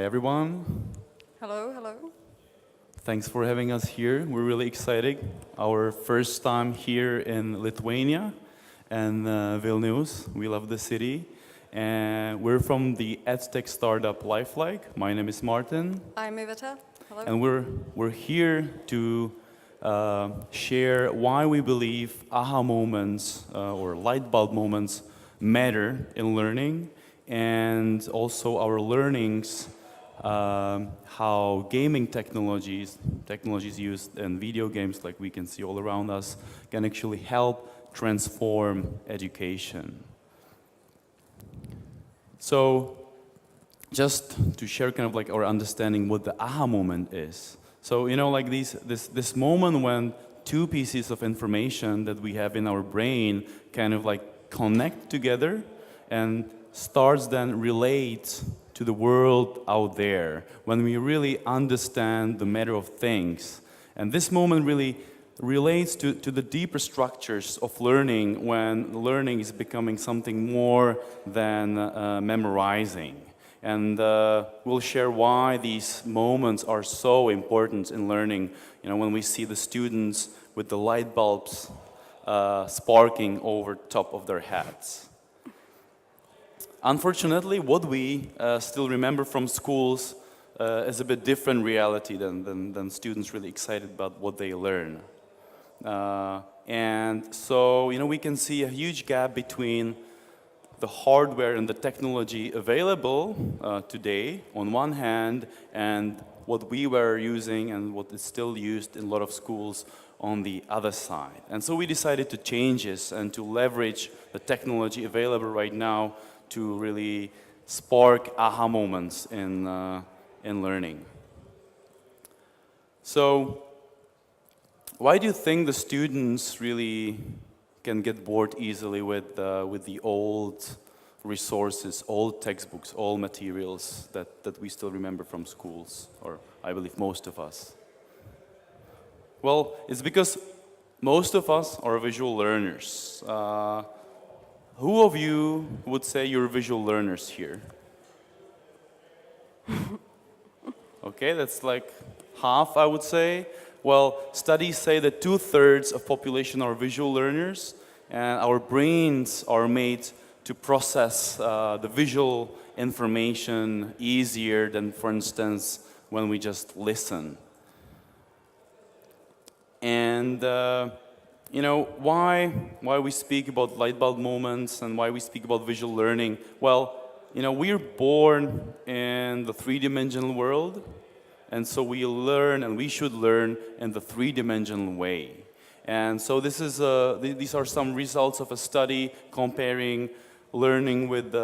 Hi everyone. Hello, hello. Thanks for having us here. We're really excited. Our first time here in Lithuania and Vilnius. We love the city. And we're from the EdTech startup Lifeliqe. My name is Martin. I'm Iveta. Hello. And we're here to share why we believe aha moments or light bulb moments matter in learning, and also our learnings, how gaming technologies used in video games like we can see all around us can actually help transform education. So just to share kind of like our understanding what the aha moment is. So, you know, like this moment when two pieces of information that we have in our brain kind of like connect together and starts then relate to the world out there, when we really understand the matter of things. And this moment really relates to the deeper structures of learning, when learning is becoming something more than memorizing. And we'll share why these moments are so important in learning. You know, when we see the students with the light bulbs sparking over top of their heads. Unfortunately, what we still remember from schools is a bit different reality than students really excited about what they learn. And so, you know, we can see a huge gap between the hardware and the technology available today on one hand, and what we were using and what is still used in a lot of schools on the other side. And so we decided to change this and to leverage the technology available right now to really spark aha moments in learning. So why do you think the students really can get bored easily with the old resources, old textbooks, old materials that we still remember from schools, or I believe most of us? Well, it's because most of us are visual learners. Who of you would say you're visual learners here? Okay, that's like half, I would say. Well, studies say that 2/3 of population are visual learners, and our brains are made to process the visual information easier than, for instance, when we just listen. And you know, why we speak about light bulb moments and why we speak about visual learning? Well, you know, we're born in the three-dimensional world, and so we learn, and we should learn in the three-dimensional way. And so this is these are some results of a study comparing learning with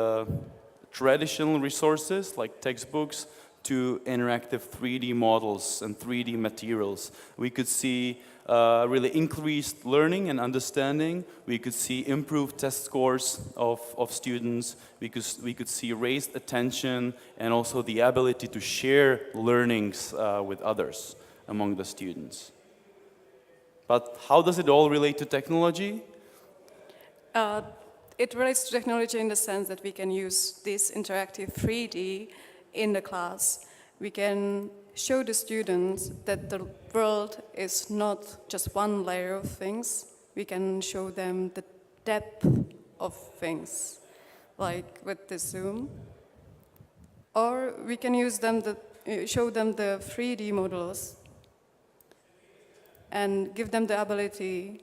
traditional resources like textbooks to interactive 3D models and 3D materials. We could see really increased learning and understanding. We could see improved test scores of students. We could see raised attention and also the ability to share learnings with others among the students. But how does it all relate to technology? It relates to technology in the sense that we can use this interactive 3D in the class. We can show the students that the world is not just one layer of things. We can show them the depth of things, like with the zoom. Or we can use them show them the 3D models and give them the ability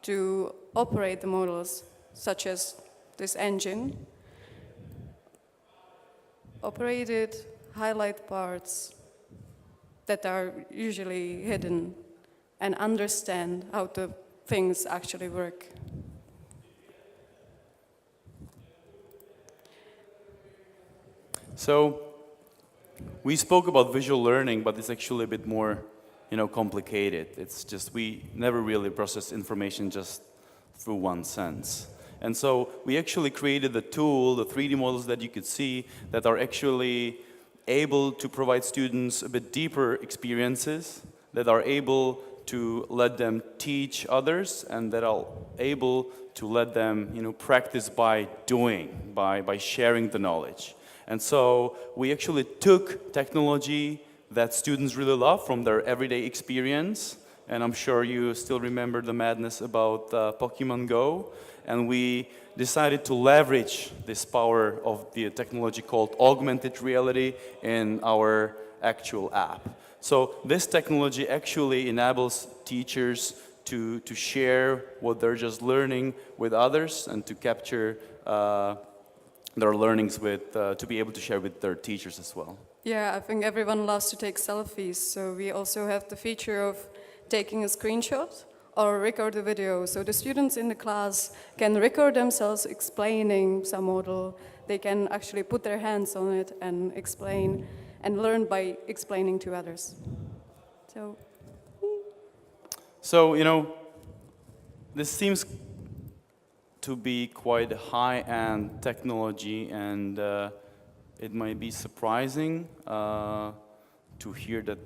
to operate the models, such as this engine. Operate it, highlight parts that are usually hidden, and understand how the things actually work. So we spoke about visual learning, but it's actually a bit more, you know, complicated. It's just we never really process information just through one sense. And so we actually created a tool, the 3D models that you could see, that are actually able to provide students a bit deeper experiences, that are able to let them teach others, and that are able to let them, you know, practice by doing, by sharing the knowledge. And so we actually took technology that students really love from their everyday experience, and I'm sure you still remember the madness about Pokemon Go, and we decided to leverage this power of the technology called augmented reality in our actual app. So this technology actually enables teachers to share what they're just learning with others and to capture their learnings with, to be able to share with their teachers as well. Yeah, I think everyone loves to take selfies, so we also have the feature of taking a screenshot or record a video. So the students in the class can record themselves explaining some model. They can actually put their hands on it and explain and learn by explaining to others. So, you know, this seems to be quite high-end technology, and it might be surprising to hear that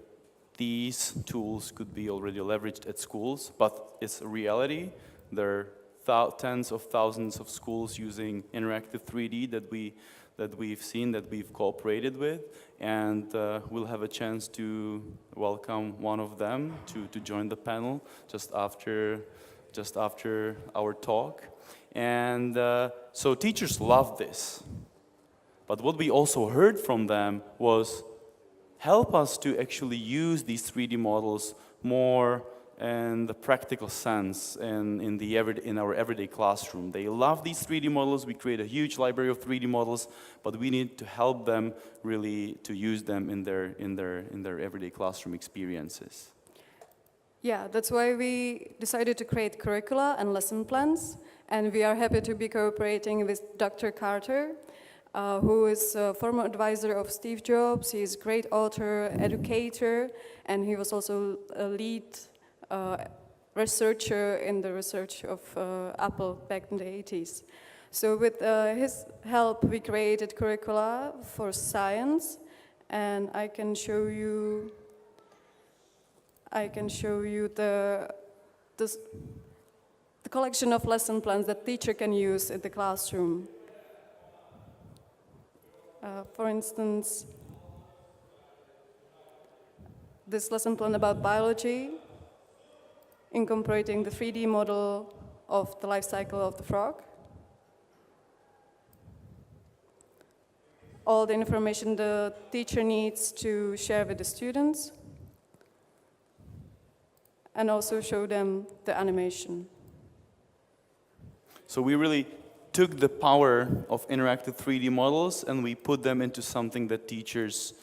these tools could be already leveraged at schools, but it's a reality. There are tens of thousands of schools using interactive 3D that we've seen, that we've cooperated with, and we'll have a chance to welcome one of them to join the panel just after our talk. And so teachers love this. But what we also heard from them was, help us to actually use these 3D models more in the practical sense and in our everyday classroom. They love these 3D models. We create a huge library of 3D models, but we need to help them really to use them in their everyday classroom experiences. Yeah, that's why we decided to create curricula and lesson plans, and we are happy to be cooperating with Dr. Carter, who is a former advisor of Steve Jobs. He's a great author, educator, and he was also a lead researcher in the research of Apple back in the 80s. So with his help, we created curricula for science, and I can show you the collection of lesson plans that teacher can use in the classroom. For instance, this lesson plan about biology, incorporating the 3D model of the life cycle of the frog. All the information the teacher needs to share with the students, and also show them the animation. So we really took the power of interactive 3D models and we put them into something that teachers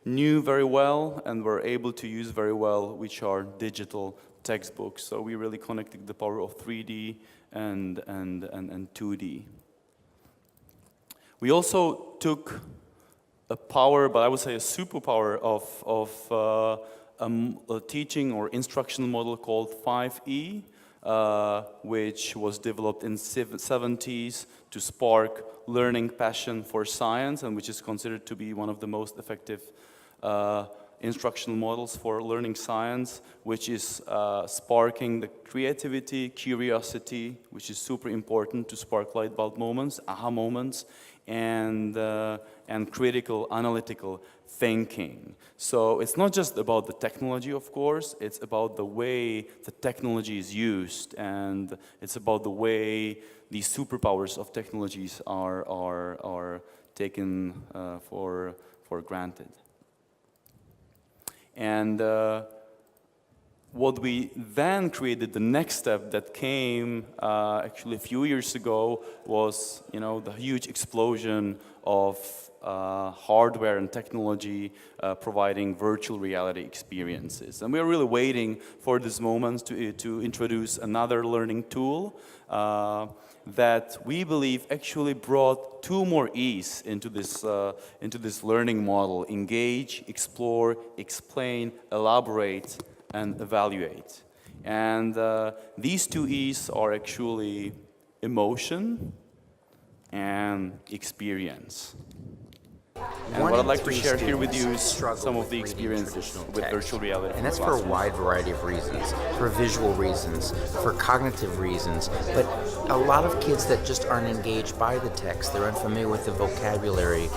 knew very well and were able to use very well, which are digital textbooks. So we really connected the power of 3D and 2D. We also took a power, but I would say a superpower of a teaching or instructional model called 5E, which was developed in the 70s to spark learning passion for science, and which is considered to be one of the most effective instructional models for learning science, which is sparking the creativity, curiosity, which is super important to spark light bulb moments, aha moments, and critical, analytical thinking. So it's not just about the technology, of course, it's about the way the technology is used, and it's about the way these superpowers of technologies are taken for granted. And what we then created, the next step that came actually a few years ago, was the huge explosion of hardware and technology providing virtual reality experiences. And we're really waiting for this moment to introduce another learning tool that we believe actually brought two more E's into this learning model: engage, explore, explain, elaborate, and evaluate. And these two E's are actually emotion and experience. And what I'd like to share here with you is some of the experiences with virtual reality. And that's for a wide variety of reasons, for visual reasons, for cognitive reasons, but a lot of kids that just aren't engaged by the text, they're unfamiliar with the vocabulary.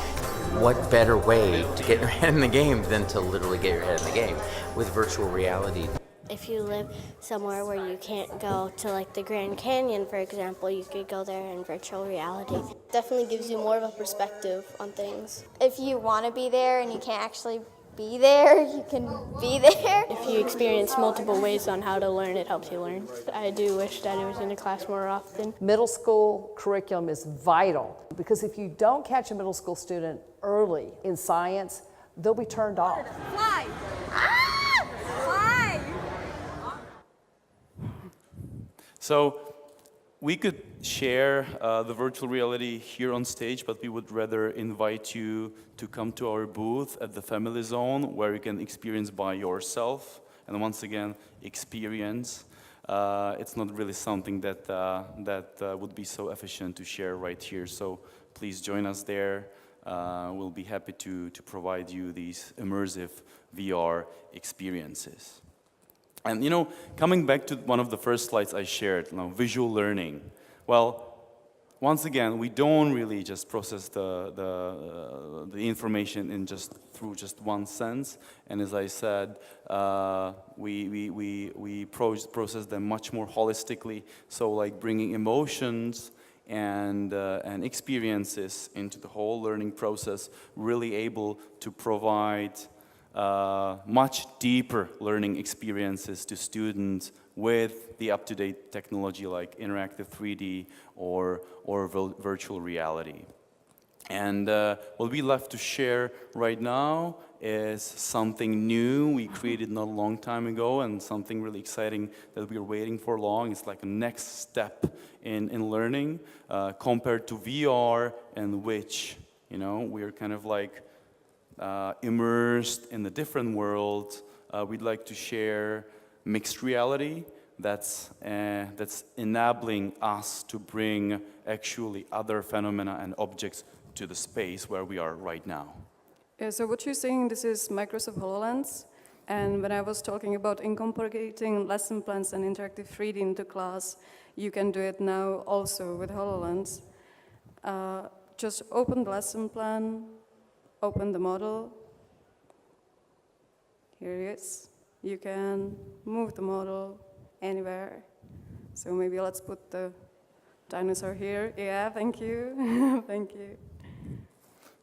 What better way to get your head in the game than to literally get your head in the game with virtual reality? If you live somewhere where you can't go to like the Grand Canyon, for example, you could go there in virtual reality. Definitely gives you more of a perspective on things. If you want to be there and you can't actually be there, you can be there. If you experience multiple ways on how to learn, it helps you learn. I do wish that I was in a class more often. Middle school curriculum is vital because if you don't catch a middle school student early in science, they'll be turned off. Fly! Ah! Fly! So we could share the virtual reality here on stage, but we would rather invite you to come to our booth at the Family Zone, where you can experience by yourself. And once again, experience. It's not really something that would be so efficient to share right here. So please join us there. We'll be happy to provide you these immersive VR experiences. And you know, coming back to one of the first slides I shared, visual learning. Well, once again, we don't really just process the information in through just one sense. And as I said, we process them much more holistically. So like bringing emotions and experiences into the whole learning process, really able to provide much deeper learning experiences to students with the up-to-date technology like interactive 3D or virtual reality. And what we love to share right now is something new we created not a long time ago, and something really exciting that we are waiting for long. It's like a next step in learning compared to VR, in which, you know, we're kind of like immersed in a different world. We'd like to share mixed reality that's enabling us to bring actually other phenomena and objects to the space where we are right now. Yeah, so what you're saying, this is Microsoft Hololens. And when I was talking about incorporating lesson plans and interactive 3D into class, you can do it now also with Hololens. Just open the lesson plan, open the model. Here it is. You can move the model anywhere. So maybe let's put the dinosaur here. Yeah, thank you. Thank you.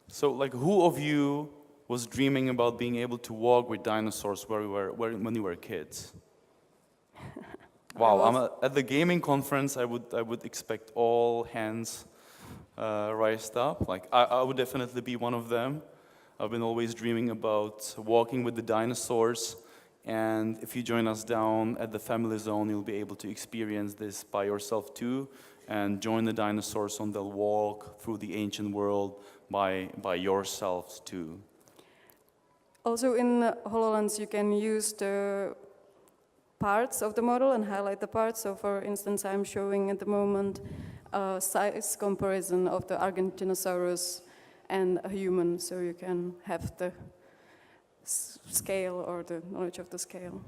So, like, who of you was dreaming about being able to walk with dinosaurs when you were kids? Wow, at the gaming conference, I would expect all hands raised up. Like, I would definitely be one of them. I've been always dreaming about walking with the dinosaurs. And if you join us down at the Family Zone, you'll be able to experience this by yourself too, and join the dinosaurs on the walk through the ancient world by yourselves too. Also in HoloLens, you can use the parts of the model and highlight the parts. So for instance, I'm showing at the moment a size comparison of the Argentinosaurus and a human, so you can have the scale or the knowledge of the scale.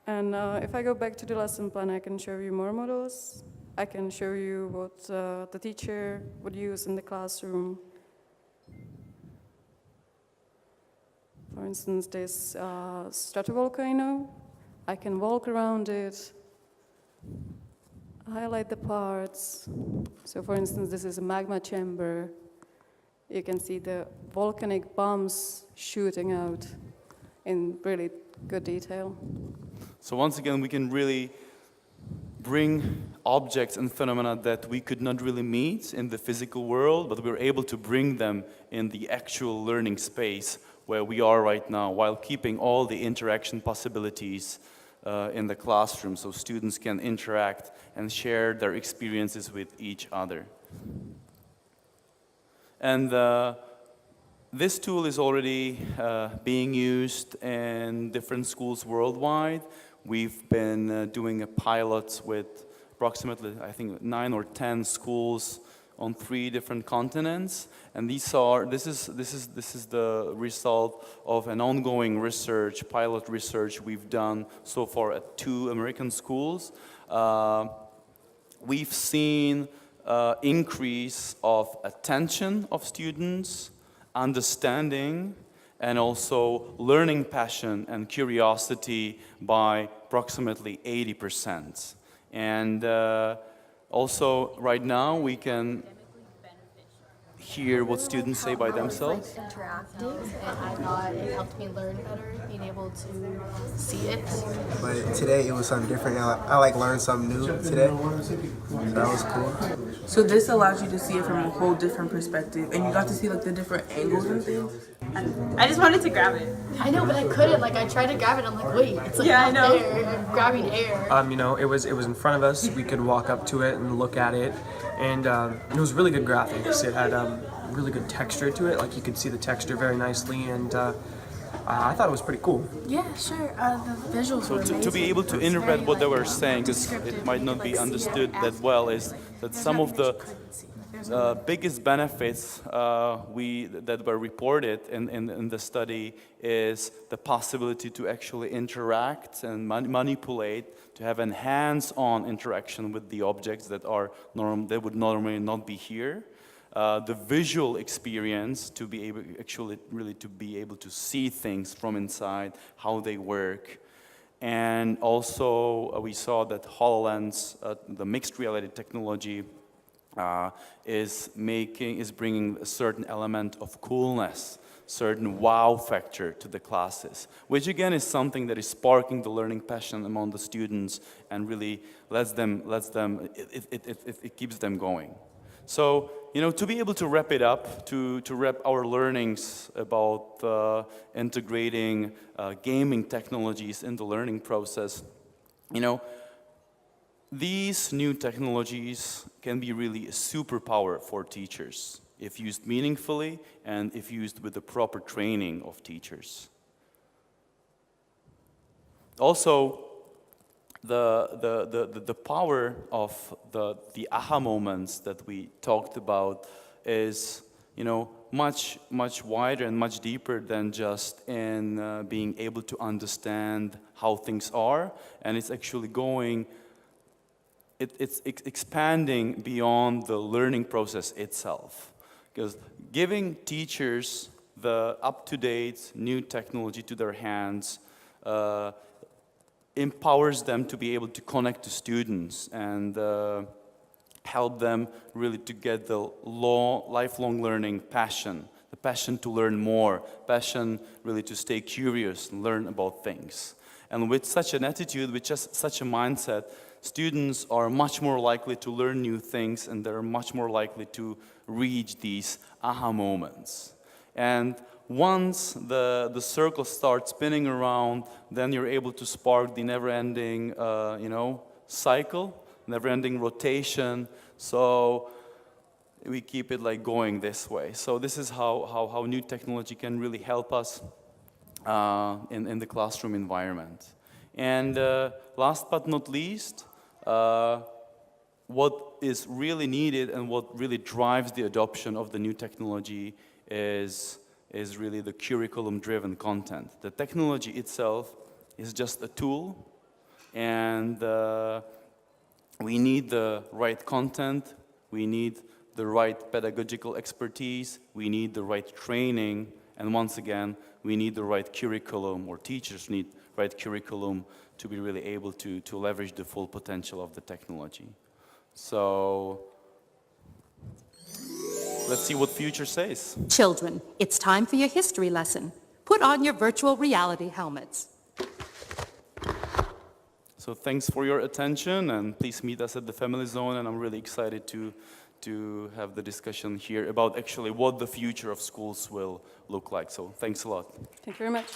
And if I go back to the lesson plan, I can show you more models. I can show you what the teacher would use in the classroom. For instance, this stratovolcano. I can walk around it, highlight the parts. So for instance, this is a magma chamber. You can see the volcanic bombs shooting out in really good detail. So once again, we can really bring objects and phenomena that we could not really meet in the physical world, but we're able to bring them in the actual learning space where we are right now, while keeping all the interaction possibilities in the classroom, so students can interact and share their experiences with each other. And this tool is already being used in different schools worldwide. We've been doing a pilot with approximately, I think, 9 or 10 schools on 3 different continents, and this is the result of an ongoing research, pilot research we've done so far at 2 American schools. we've seen increase of attention of students, understanding, and also learning passion and curiosity by approximately 80%. And also, right now, we can hear what students say by themselves. Interactive, and I thought it helped me learn better, being able to see it. But today it was something different. I like learned something new today, so that was cool. So this allows you to see it from a whole different perspective, and you got to see like the different angles and things. I just wanted to grab it. I know, but I couldn't. Like I tried to grab it, I'm like, wait, it's like Yeah, I know. there. I'm grabbing air. You know, it was in front of us. We could walk up to it and look at it, and it was really good graphics. It had really good texture to it. Like you could see the texture very nicely, and I thought it was pretty cool. Yeah, sure. The visuals So were amazing. to be able to interpret what they were saying, because it might not be understood that well, is that some of the biggest benefits that were reported in the study is the possibility to actually interact and manipulate, to have a hands-on interaction with the objects that would normally not be here. The visual experience to be able to be able to see things from inside, how they work. And also we saw that HoloLens, the mixed reality technology, is bringing a certain element of coolness, certain wow factor to the classes, which again is something that is sparking the learning passion among the students and really it keeps them going. So, you know, to be able to wrap it up, to wrap our learnings about integrating gaming technologies in the learning process, you know, these new technologies can be really a superpower for teachers if used meaningfully and if used with the proper training of teachers. Also, the power of the aha moments that we talked about is, you know, much wider and much deeper than just in being able to understand how things are, and it's actually going. It's expanding beyond the learning process itself, because giving teachers the up-to-date new technology to their hands empowers them to be able to connect to students and help them really to get the lifelong learning passion, the passion to learn more, passion really to stay curious and learn about things. And with such an attitude, with just such a mindset, students are much more likely to learn new things, and they're much more likely to reach these aha moments. And once the circle starts spinning around, then you're able to spark the never-ending, cycle, never-ending rotation. So we keep it like going this way. So this is how new technology can really help us in the classroom environment. And last but not least, what is really needed and what really drives the adoption of the new technology is really the curriculum-driven content. The technology itself is just a tool, and we need the right content, we need the right pedagogical expertise, we need the right training, and once again, we need the right curriculum, or teachers need right curriculum to be really able to leverage the full potential of the technology. So let's see what future says. Children, it's time for your history lesson. Put on your virtual reality helmets. So thanks for your attention, and please meet us at the Family Zone, and I'm really excited to have the discussion here about actually what the future of schools will look like. So thanks a lot. Thank you very much.